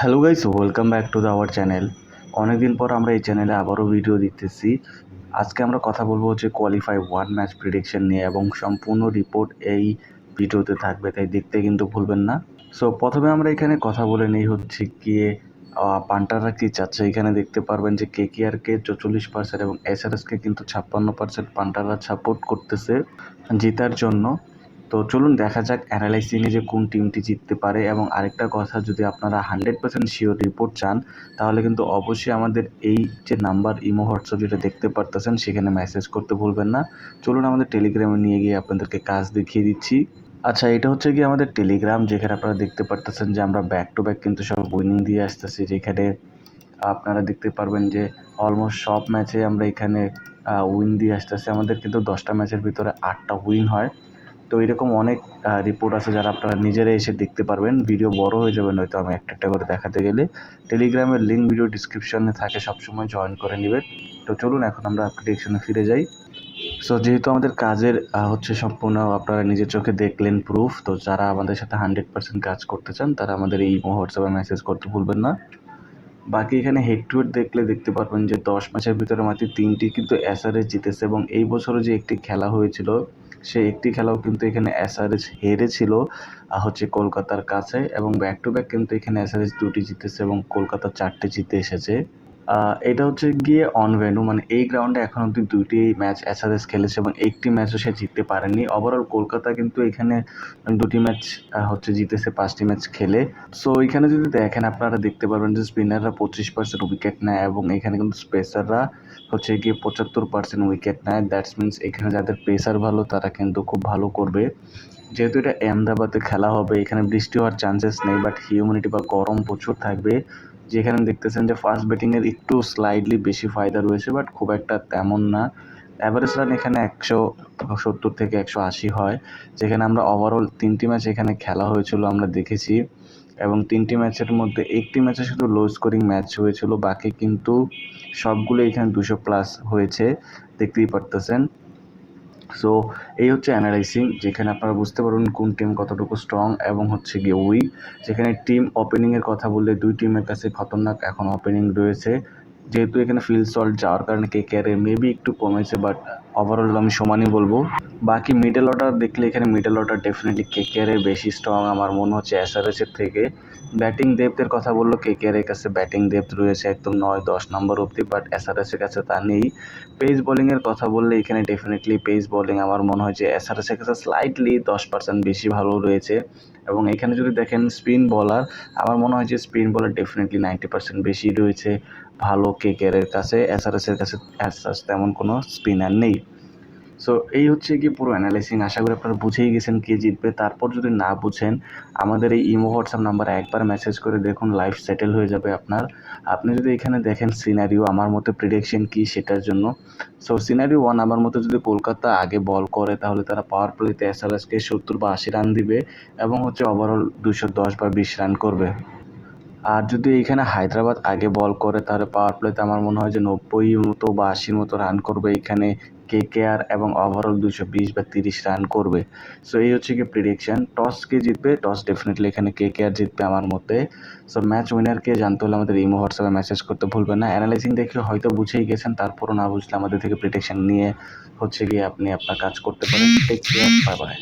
Hello guys, welcome back to our channel. অনেকদিন পর আমরা এই চ্যানেলে আবারও ভিডিও দিতেছি। আজকে আমরা কথা বলবো হচ্ছে কোয়ালিফাই ওয়ান ম্যাচ প্রেডিকশন নিয়ে, এবং সম্পূর্ণ রিপোর্ট এই ভিডিওতে থাকবে, তাই দেখতে কিন্তু ভুলবেন না। সো প্রথমে আমরা এখানে কথা বলে নেই হচ্ছে গিয়ে পান্টাররা কী চাচ্ছে। এখানে দেখতে পারবেন যে কেকেআরকে 44% এবং এসআরএসকে কিন্তু 56% পান্টাররা সাপোর্ট করতেছে জেতার জন্য। তো চলুন দেখা যাক অ্যানালাইসিংয়ে যে কোন টিমটি জিততে পারে। এবং আরেকটা কথা, যদি আপনারা 100% শিওর রিপোর্ট চান তাহলে কিন্তু অবশ্যই আমাদের এই যে নাম্বার ইমো হোয়াটসঅ্যাপ যেটা দেখতে পারতেছেন সেখানে মেসেজ করতে ভুলবেন না। চলুন আমাদের টেলিগ্রামে নিয়ে গিয়ে আপনাদেরকে কাজ দেখিয়ে দিচ্ছি। আচ্ছা, এটা হচ্ছে কি আমাদের টেলিগ্রাম, যেখানে আপনারা দেখতে পারতেছেন যে আমরা ব্যাক টু ব্যাক কিন্তু সব উইনিং দিয়ে আসতেছি। যেখানে আপনারা দেখতে পারবেন যে অলমোস্ট সব ম্যাচে আমরা এখানে উইন দিয়ে আসতেছি। আমাদের কিন্তু 10টা ম্যাচের ভিতরে 8টা উইন হয়। তো এরকম অনেক রিপোর্ট আছে যারা আপনারা নিজেরাই এসে দেখতে পারবেন। ভিডিও বড় হয়ে যাবে নয়তো আমি একটা একটা করে দেখাতে গেলে। টেলিগ্রামের লিঙ্ক ভিডিও ডিসক্রিপশনে থাকে, সবসময় জয়েন করে নেবেন। তো চলুন এখন আমরা প্রেডিকশনে ফিরে যাই। সো যেহেতু আমাদের কাজের হচ্ছে সম্পূর্ণ আপনারা নিজের চোখে দেখলেন প্রুফ, তো যারা আমাদের সাথে 100% কাজ করতে চান তারা আমাদের এই হোয়াটসঅ্যাপে মেসেজ করতে ভুলবেন না। বাকি এখানে হেড টু হেড দেখলে দেখতে পারবেন যে 10 ম্যাচের ভিতরে মাত্র 3টি কিন্তু এসআরএস জিতেছে, এবং এই বছরে যে একটি খেলা হয়েছিল সেই একটি খেলাও কিন্তু এখানে এসআরএস হেরেছিল হচ্ছে কলকাতার কাছে, এবং ব্যাক টু ব্যাক কিন্তু এখানে এসআরএস 2টি জিতেছে এবং কলকাতা 4টে জিতে এসেছে। এটা হচ্ছে গিয়ে অন ভেন্যু, মানে এই গ্রাউন্ডে এখন অব্দি 2টি ম্যাচ এসআরএস খেলেছে এবং একটি ম্যাচও সে জিততে পারেনি। ওভারঅল কলকাতা কিন্তু এখানে 2টি ম্যাচ হচ্ছে জিতেছে 5টি ম্যাচ খেলে। সো এখানে যদি দেখেন আপনারা দেখতে পারবেন যে স্পিনাররা 25% উইকেট নেয়, এবং এখানে কিন্তু স্পেসাররা হচ্ছে গিয়ে 75% উইকেট নেয়। দ্যাটস মিনস এখানে যাদের পেসার ভালো তারা কিন্তু খুব ভালো করবে। যেহেতু এটা আহমেদাবাদে খেলা হবে, এখানে বৃষ্টি হওয়ার চান্সেস নেই, বাট হিউমিডিটি বা গরম প্রচুর থাকবে। যেখানে দেখতেছেন যে ফার্স্ট ব্যাটিংয়ের একটু স্লাইডলি বেশি ফায়দা রয়েছে, বাট খুব একটা তেমন না। অ্যাভারেজ রান এখানে 170 থেকে 180 হয়। যেখানে আমরা ওভারঅল 3টি ম্যাচ এখানে খেলা হয়েছিল আমরা দেখেছি, এবং 3টি ম্যাচের মধ্যে একটি ম্যাচে শুধু লো স্কোরিং ম্যাচ হয়েছিল, বাকি কিন্তু সবগুলো এখানে 200+ হয়েছে, দেখতেই পারতেছেন। সো এই হচ্ছে অ্যানালাইসিং, যেখানে আপনারা বুঝতে পারবেন কোন টিম কতটুকু স্ট্রং এবং হচ্ছে গিয়ে উইক। যেখানে টিম ওপেনিংয়ের কথা বললে 2 টিমের কাছে খতরনাক এখন ওপেনিং রয়েছে। যেহেতু এখানে ফিল সল্ট যাওয়ার কারণে কেকেআরের মেবি একটু কমেছে, বাট ওভারঅল আমি সমানই বলবো। বাকি মিডল অর্ডার দেখলে এখানে মিডল অর্ডার ডেফিনেটলি কেকেআরের বেশি স্ট্রং আমার মনে হচ্ছে এসআরএসের থেকে। ব্যাটিং ডেপথের কথা বললো কেকেআরের কাছে ব্যাটিং ডেপথ রয়েছে একদম 9-10 নম্বর অবধি, বাট এসআরএসের কাছে তা নেই। পেস বোলিংয়ের কথা বললে এখানে ডেফিনেটলি পেস বোলিং আমার মনে হয় যে এসআরএসের কাছে স্লাইটলি 10% বেশি ভালো রয়েছে। এবং এখানে যদি দেখেন স্পিন বলার, আমার মনে হয় যে স্পিন বলার ডেফিনেটলি 90% বেশি রয়েছে ভালো কেকেআরের কাছে। এসআরএসের কাছে তেমন কোনো স্পিনার নেই। সো এই হচ্ছে কি পুরো অ্যানালাইসিং। আশা করি আপনারা বুঝেই গেছেন কে জিতবে। তারপর যদি না বুঝেন আমাদের এই ইমো হোয়াটসঅ্যাপ নাম্বারে একবার মেসেজ করে দেখুন, লাইফ সেটেল হয়ে যাবে আপনার। আপনি যদি এখানে দেখেন সিনারিও আমার মতে প্রেডিকশন কি সেটার জন্য। সো সিনারিও 1 আমার মতে, যদি কলকাতা আগে বল করে তাহলে তারা পাওয়ার প্লেতে এসআরএসকে 70 বা 80 রান দিবে, এবং হচ্ছে ওভারঅল 210 বা 20 রান করবে। আর যদি এইখানে হায়দ্রাবাদ আগে বল করে তাহলে পাওয়ার প্লেতে আমার মনে হয় যে 90 মতো বা 80 মতো রান করবে এখানে কেকেআর, এবং ওভারঅল 220 বা 30 রান করবে। সো এই হচ্ছে কি প্রেডিকশন। টস কে জিতবে? টস ডেফিনেটলি এখানে কেকেআর জিতবে আমার মতে। সো ম্যাচ উইনারকে জানতে হলে আমাদের ইমো হোয়াটসঅ্যাপে মেসেজ করতে ভুলবেন না। অ্যানালাইজিং দেখে হয়তো বুঝেই গেছেন, তারপরও না বুঝলে আমাদের থেকে প্রেডিকশন নিয়ে হচ্ছে গিয়ে আপনি আপনার কাজ করতে পারেন। Take care, bye by.